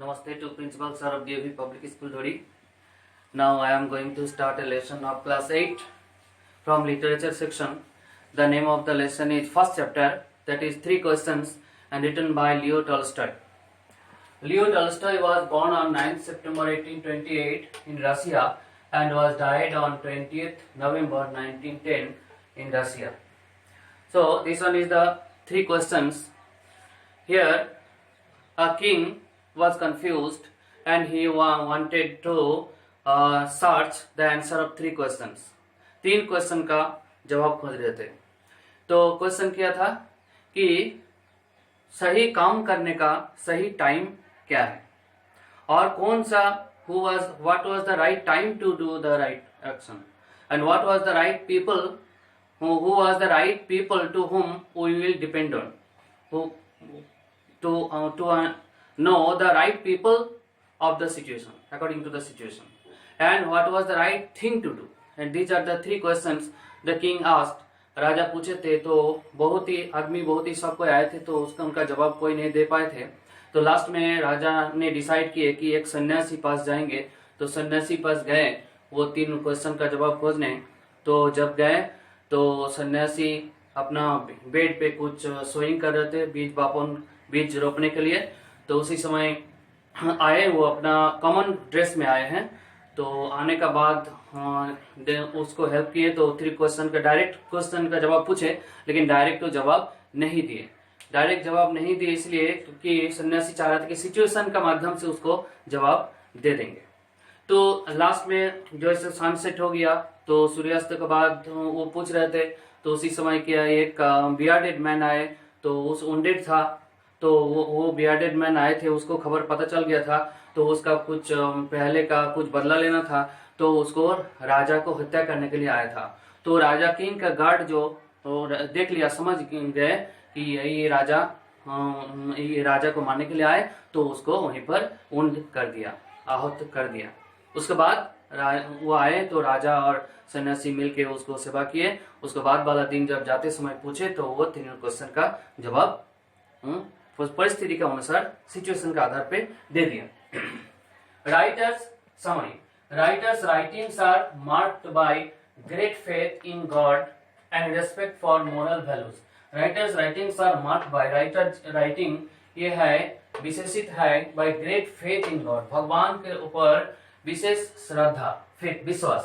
Namaste to Principal Sir of DAV Public School Dhori. Now I am going to start a lesson of class 8 from literature section. The name of the lesson is first chapter, that is 3 questions, and written by Leo Tolstoy. Leo Tolstoy was born on 9th September 1828 in Russia and was died on 20th November 1910 in Russia. So this one is the 3 questions. Here a king was confused and he wanted to search the answer of 3 questions. 3 question का जवाब खोज रहे थे. तो question क्या था कि सही काम करने का सही टाइम क्या है और कौन सा what was the right time to do the right action and what was the right people who was the right people to whom we will depend on to know the right people of the situation according to the situation and what was the right thing to do. And these are the 3 questions the king asked. राजा पूछे थे तो बहुत ही सबको आए थे तो उसका उनका जवाब कोई नहीं दे पाए थे. तो लास्ट में राजा ने डिसाइड किए कि एक सन्यासी पास जाएंगे. तो सन्यासी पास गए वो 3 क्वेश्चन का जवाब खोजने. तो जब गए तो सन्यासी अपना बेड पे कुछ सोइंग कर रहे थे बीज रोपने के लिए. तो उसी समय आए, वो अपना कॉमन ड्रेस में आए हैं. तो आने का बाद उसको हेल्प किए. तो 3 क्वेश्चन का डायरेक्ट क्वेश्चन का जवाब पूछे लेकिन डायरेक्ट तो जवाब नहीं दिए. डायरेक्ट जवाब नहीं दिए इसलिए क्योंकि सन्यासी चाह रहा था कि सिचुएशन का माध्यम से उसको जवाब दे देंगे. तो लास्ट में जो सनसेट हो गया तो सूर्यास्त के बाद वो पूछ रहे थे. तो उसी समय क्या एक बियर्डेड मैन आए. तो उस वुंडेड था तो वो बियर्डेड मैन आए थे. उसको खबर पता चल गया था तो उसका कुछ पहले का कुछ बदला लेना था. तो उसको राजा को हत्या करने के लिए आया था. तो राजा किंग का गार्ड जो देख लिया, समझ गए कि ये राजा को मारने के लिए आए. तो उसको वहीं पर वुंड कर दिया, आहत कर दिया. उसके बाद वो आए तो राजा और सन्यासी मिलके उसको सेवा किए. उसके बाद वाला दिन जब जाते समय पूछे तो वो 3 क्वेश्चन का जवाब परिस्थिति के अनुसार सिचुएशन के आधार पे दे दिया. Writers summary. Writers' writings are marked by great faith in God and respect for moral values. Writers' writings are marked by writing ये है विशेषित है by great faith in God, भगवान के ऊपर विशेष श्रद्धा, faith विश्वास,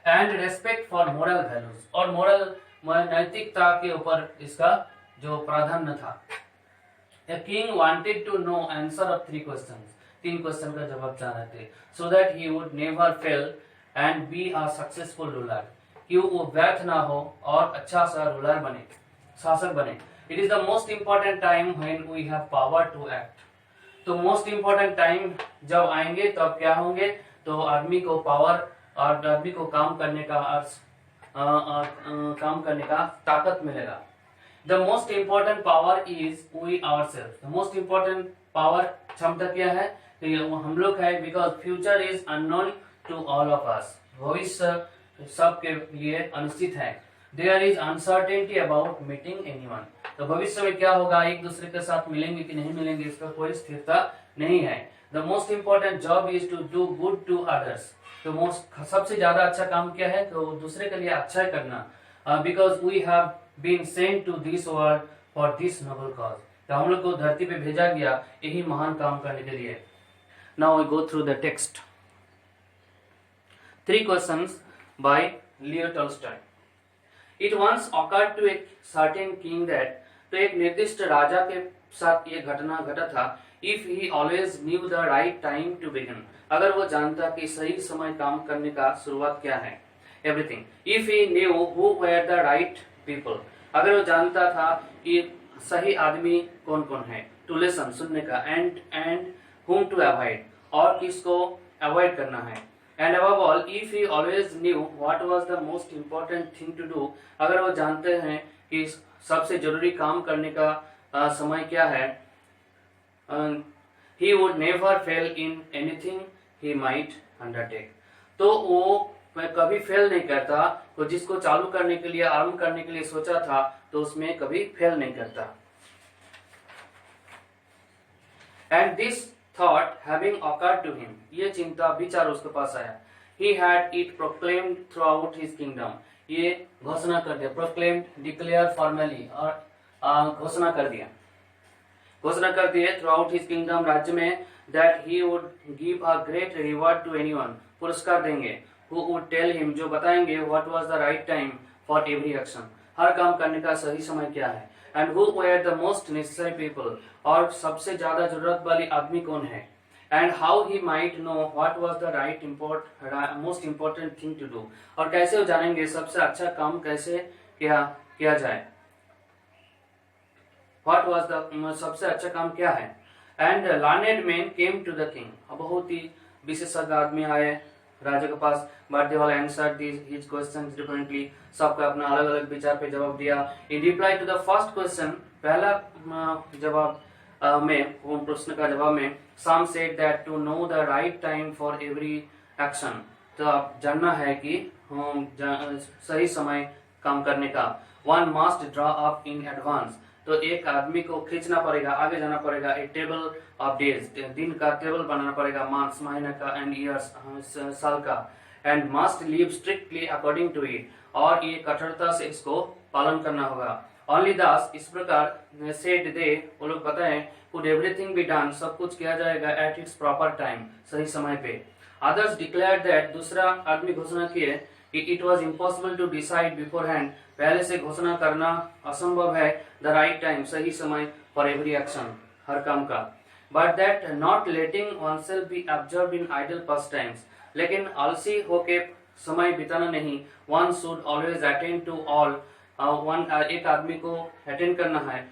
and respect for moral values, और moral नैतिकता के ऊपर इसका जो प्राधान्य था. A king wanted to know answer of 3 questions. 3 question का जवाब चाह रहे थे so that he would never fail and be a successful ruler. कि वो व्यर्थ ना हो और अच्छा सा रूलर बने, शासक बने. It is the most important time when we have power to act. तो मोस्ट इम्पोर्टेंट टाइम जब आएंगे तब क्या होंगे तो आदमी को पावर और आदमी को काम करने का ताकत मिलेगा. The most important power is we ourselves. The most important power क्षमता क्या है तो ये हम लोग है because future is unknown to all of us. भविष्य सबके लिए अनिश्चित है. There is uncertainty about meeting anyone. तो भविष्य में क्या होगा, एक दूसरे के साथ मिलेंगे कि नहीं मिलेंगे इसका कोई स्थिरता नहीं है. The most important job is to do good to others. तो सबसे ज्यादा अच्छा काम क्या है तो दूसरे के लिए अच्छा करना. Because we have been sent to this world for this noble cause. तो हम लोग को धरती पे भेजा गया यही महान काम करने के लिए. Now we go through the text. 3 questions by Leo Tolstoy. It once occurred to a certain king that तो एक निर्दिष्ट राजा के साथ ये घटना घटा था. If he always knew the right time to begin. अगर वो जानता कि सही समय काम करने का शुरुआत क्या है. Everything. If he knew who were the right people. अगर वो जानता था कि सही आदमी कौन कौन है. To listen सुनने का and whom to avoid और किसको अवॉइड करना है. And above all, if he always knew what was the most important thing to do. अगर वो जानते हैं कि सबसे जरूरी काम करने का समय क्या है. He would never fail in anything he might undertake. तो वो कभी फेल नहीं करता. तो जिसको चालू करने के लिए आरंभ करने के लिए सोचा था तो उसमें कभी फेल नहीं करता. And this thought having occurred to him, ये चिंता विचार उसके पास आया. He had it proclaimed throughout his kingdom. ये घोषणा कर दिया, proclaimed, declare formally, और घोषणा कर दिया throughout his kingdom, राज्य में, that he would give a great reward to anyone, पुरस्कार देंगे, who would tell him, जो बताएंगे, what was the right time for every action, हर काम करने का सही समय क्या है, and who were the most necessary people, और सबसे ज्यादा जरूरत वाली आदमी कौन है, and how he might know what was the most important thing to do, और कैसे वो जानेंगे सबसे अच्छा काम कैसे किया जाए, what was the सबसे अच्छा काम क्या है. And learned men came to the king, बहुत ही विशेषज्ञ आदमी आए राजा के पास, but they all answered his questions differently, सबका अपना अलग अलग विचार पे जवाब दिया. In reply to the first question, पहला जवाब में, प्रश्न का जवाब में, some said that to know the right time for every action, तो आप जानना है कि सही समय काम करने का, one must draw up in advance, तो एक आदमी को खींचना पड़ेगा, आगे जाना पड़ेगा, एक टेबल ऑफ डेज, दिन का टेबल बनाना पड़ेगा, मंथ्स महीने का, एंड ईयर्स साल का, and must live strictly according to it, और ये कठोरता से इसको पालन करना होगा. ओनली दास, इस प्रकार सेड दे, वो लोग बताएं, कुड एवरीथिंग बी डन, सब कुछ किया जाएगा एट इट्स प्रॉपर टाइम, सही समय पे. अदर्स डिक्लेयर्ड दैट, दूसरा आदमी घोषणा किए कि it was impossible to decide beforehand, पहले से घोषणा करना असंभव है, द राइट टाइम, सही समय, फॉर एवरी एक्शन, हर काम का. But that not letting oneself be absorbed in idle pastimes, लेकिन आलसी होके समय बिताना नहीं, one should always attend to all, एक आदमी को अटेंड करना है,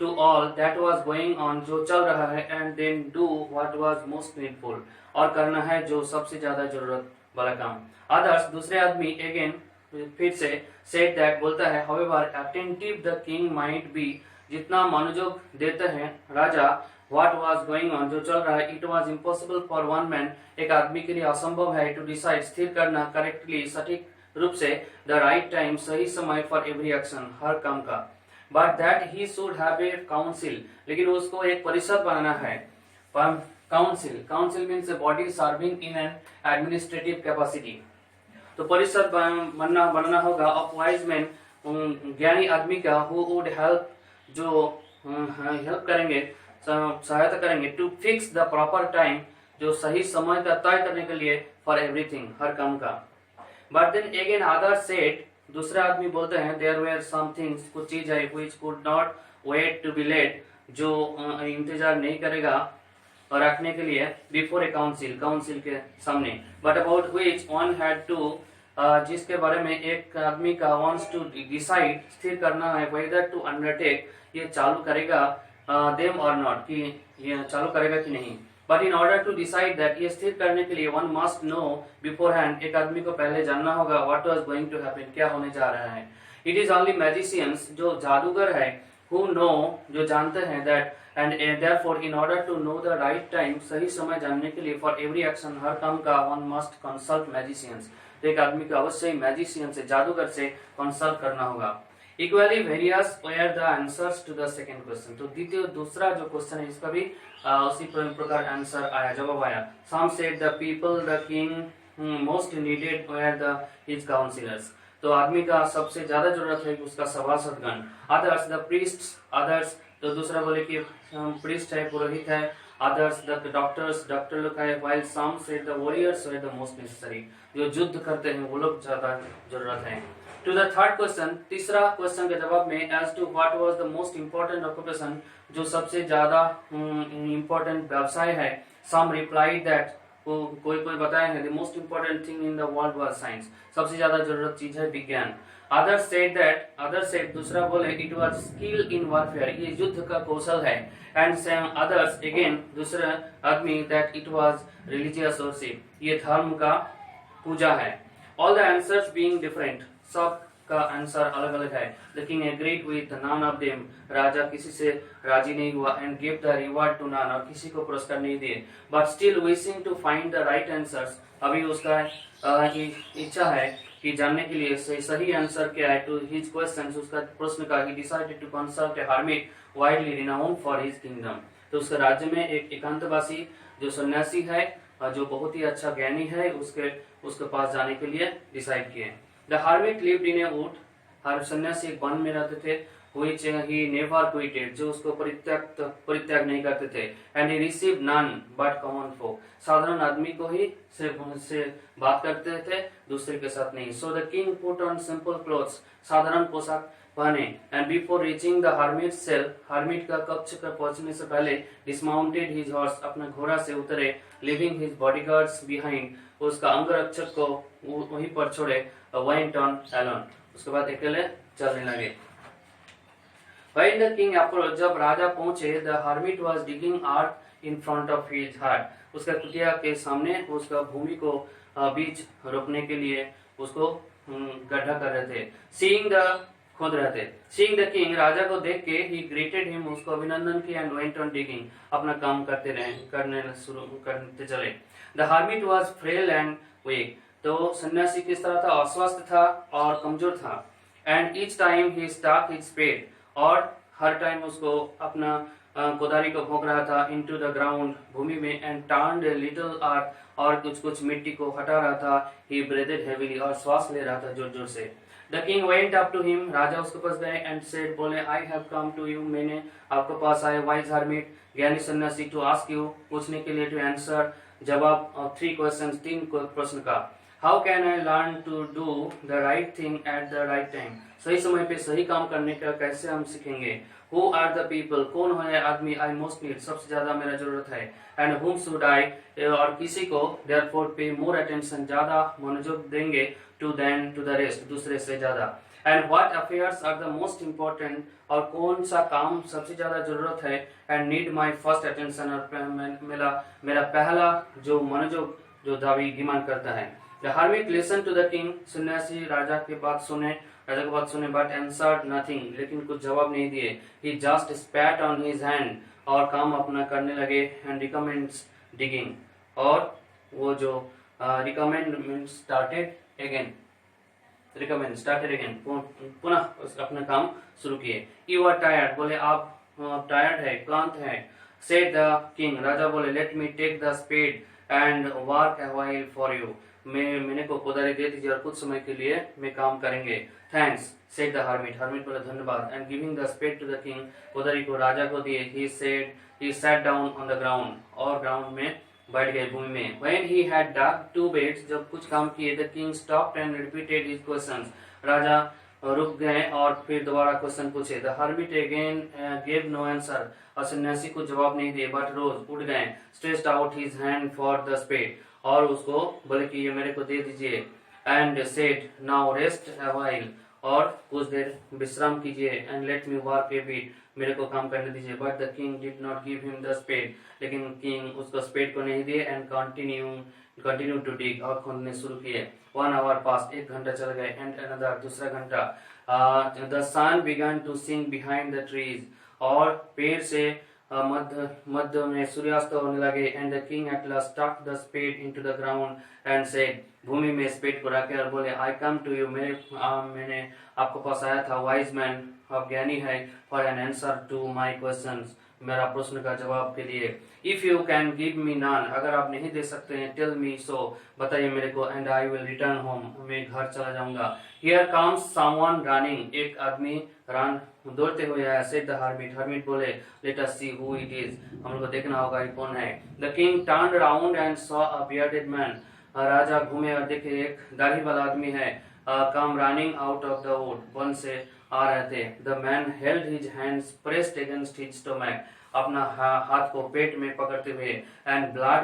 to all that was going on, जो चल रहा है, and then do what was most needful, और करना है जो सबसे ज्यादा जरूरत वाला काम. Others, दूसरे आदमी, again फिर से said that, बोलता है, however attentive the king might be, जितना मनोयोग देते हैं राजा, what was going on, जो चल रहा है, it was impossible for one man, एक आदमी के लिए असंभव है, to decide, स्थिर करना, correctly, सटीक रूप से, the right time, सही समय, for every action, हर काम का. But that he should have a council, लेकिन उसको एक परिषद बनाना है. Council means a body serving in an administrative capacity. तो परिषद बनाना होगा of wise men, ज्ञानी आदमी का, who would help, जो हेल्प करेंगे, सहायता करेंगे, to fix the proper time, जो सही समय का तय करने के लिए, for everything, हर काम का. But then again others said, दूसरा आदमी बोलते हैं, there were some things, कुछ चीज है, which could not wait to be led, जो इंतजार नहीं करेगा और रखने के लिए, before a council के सामने, but about which one had to, जिसके बारे में एक आदमी का wants to decide, स्थिर करना है, whether to undertake, ये चालू करेगा them or not, कि ये चालू करेगा कि नहीं. But in order to decide that, ये स्थिर करने के लिए, one must know beforehand, एक आदमी को पहले जानना होगा, what was going to happen, क्या होने जा रहा है. It is only magicians, जो जादूगर है, who know, जो जानते हैं, that, and therefore in order to know the right time, सही समय जानने के लिए, for every action, हर काम का, one must consult magicians, तो एक आदमी को अवश्य magician से, जादूगर से consult करना होगा. Equally various were the answers to the second question, तो दूसरा जो क्वेश्चन है, इसका भी उसी प्रकार आंसर आया, जवाब आया. Some said the people the king most needed were his counselors, तो आदमी का सबसे ज्यादा जरूरत है उसका सभासदगण. Others the priests, others, तो दूसरा बोले कि priest है, पुरोहित है. Others the doctors, डॉक्टर लोग है. While some said the warriors were the most necessary, जो युद्ध करते हैं वो लोग ज्यादा जरूरत है. To the third question, तीसरा क्वेश्चन के जवाब में, as to what was the most important occupation, जो सबसे ज्यादा important व्यवसाय है, some replied that, कोई बताए हैं, the most important thing in the world was science, सबसे ज्यादा जरूरत चीज है विज्ञान. Others said, दूसरा बोले, it was skill in warfare, ये युद्ध का कौशल है. And some others again, दूसरा आदमी, that it was religious worship, ये धर्म का पूजा है. All the answers being different, सब का आंसर अलग अलग है. The king agreed with none of them, राजा किसी से राजी नहीं हुआ, and gave the reward to none, और किसी को पुरस्कार नहीं दिए. But still wishing to find the right answers, अभी उसका इच्छा है कि जानने के लिए सही आंसर क्या है, to his questions, उसका प्रश्न का, he decided to consult a hermit widely renowned for his kingdom, तो उसके राज्य में एक एकांतवासी जो सन्यासी है जो बहुत ही अच्छा ज्ञानी है उसके पास जाने के लिए डिसाइड किए। The hermit lived in a wood, हर सन्यासी एक वन में रहते थे, which he never quitted, जो उसको परित्याग नहीं करते थे। and he received none but common folk, साधारण आदमी को ही से बात करते थे, दूसरे के साथ नहीं। so the king put on simple clothes, साधारण पोशाक पहने, and before reaching the hermit's cell, hermit का कक्ष पर पहुंचने से पहले dismounted his horse, अपना घोड़ा से उतरे, leaving his bodyguards behind, उसका अंगरक्षक को वहीं पर छोड़े, went on alone, उसके बाद अकेले चलने लगे। When the king approached, जब राजा पहुंचे, the hermit was digging earth in front of his hut, उसका कुटिया के सामने उसका भूमि को बीज रोपने के लिए उसको गड्ढा कर रहे थे। Seeing the खोद रहे थे। Seeing the king, राजा को देख के he greeted him, उसको अभिनंदन किया and went on digging, अपना काम करते चले। The hermit was frail and weak, तो सन्यासी किस तरह था? अस्वस्थ था और कमजोर था। And each time he stuck his spade, और हर टाइम उसको अपना कोदारी को भोंक रहा था into the ground, भूमि में, and turned a little earth, और कुछ मिट्टी को हटा रहा था। he breathed heavily, और श्वास ले रहा था जोर जोर से। the king went up to him, राजा उसके पास गए and said, बोले, I have come to you, मैंने आपके पास आए, wise hermit, ज्ञानी सन्यासी, to ask you, पूछने के लिए, to answer, जवाब of 3 questions, 3 प्रश्न का। How can I learn to do the right thing at the right time? सही समय पे सही काम करने का कैसे हम सीखेंगे? Who are the people? कौन है आदमी I most need, सबसे ज्यादा मेरा जरूरत है? And whom should I, और किसी को therefore pay more attention, ज्यादा मनोयोग देंगे to than to the rest, दूसरे से ज्यादा। And what affairs are the most important, और कौन सा काम सबसे ज्यादा जरूरत है? And need my first attention, और मेरा पहला जो मनोयोग जो दावी डिमांड करता है। The hermit listened to the king, सन्यासी राजा की बात सुने, but answered nothing, लेकिन कुछ जवाब नहीं दिए। He just spat on his hand, और काम अपना करने लगे, and recommenced digging, और वो जो recommend started again, पुनः अपना काम शुरू किए। You are tired, बोले आप tired है, क्लांत है। Said the king, राजा बोले, let me take the spade and work a while for you, मैंने को कोदारी दे दीजिए और कुछ समय के लिए मैं काम करेंगे। थैंक्स, सेड द hermit, बोले धन्यवाद। And giving the spade to the king, कोदारी को राजा को दिए। he sat down on the ground, और ग्राउंड में बैठ गए, भूमि में। when he had dug 2 beds, जब कुछ काम किए, the king stopped and repeated his questions, राजा रुक गए और फिर दोबारा क्वेश्चन पूछे। The hermit again gave no answer, और सन्यासी को जवाब नहीं दिए, बट रोज उठ गए, stretched out his hand for the spade, और उसको बोले कि ये मेरे को दे दीजिए। And said, now rest a while, और कुछ देर विश्राम कीजिए। And let me work a bit, मेरे को काम करने दीजिए। But the king did not give him the spade, लेकिन किंग उसको स्पेड को नहीं दिए। एंड कंटिन्यू टू डिग, और खोदने शुरू किए। 1 hour पास, 1 घंटा चल गए। एंड अनदर, दूसरा घंटा। The sun began to sink behind the trees, और पेड़ से मध्य में सूर्यास्त होने लगे। And the king at last stuck the spade into the ground and said, भूमि में स्पेड को रखे और बोले, आई कम टू यू, मैंने आपको पास आया था, वाइज मैन, आप ज्ञानी है, for an answer to my questions, मेरा प्रश्न का जवाब के लिए। If you can give me none, अगर आप नहीं दे सकते हैं, टेल मी सो, बताइए मेरे को। And I will return home, मैं घर चला जाऊंगा। हियर कम्स समवन रनिंग, एक आदमी दौड़ते हुए आया। सेड द hermit बोले, let us see who it is, हम लोग को देखना होगा ये कौन है। The king turned around and saw a bearded man, राजा घूमे और देखे एक दाढ़ी वाला आदमी है। Come running out of the wood, one से आ रहे थे। The man held his hands pressed against his stomach, अपना हाथ को पेट में पकड़ते हुए। And blood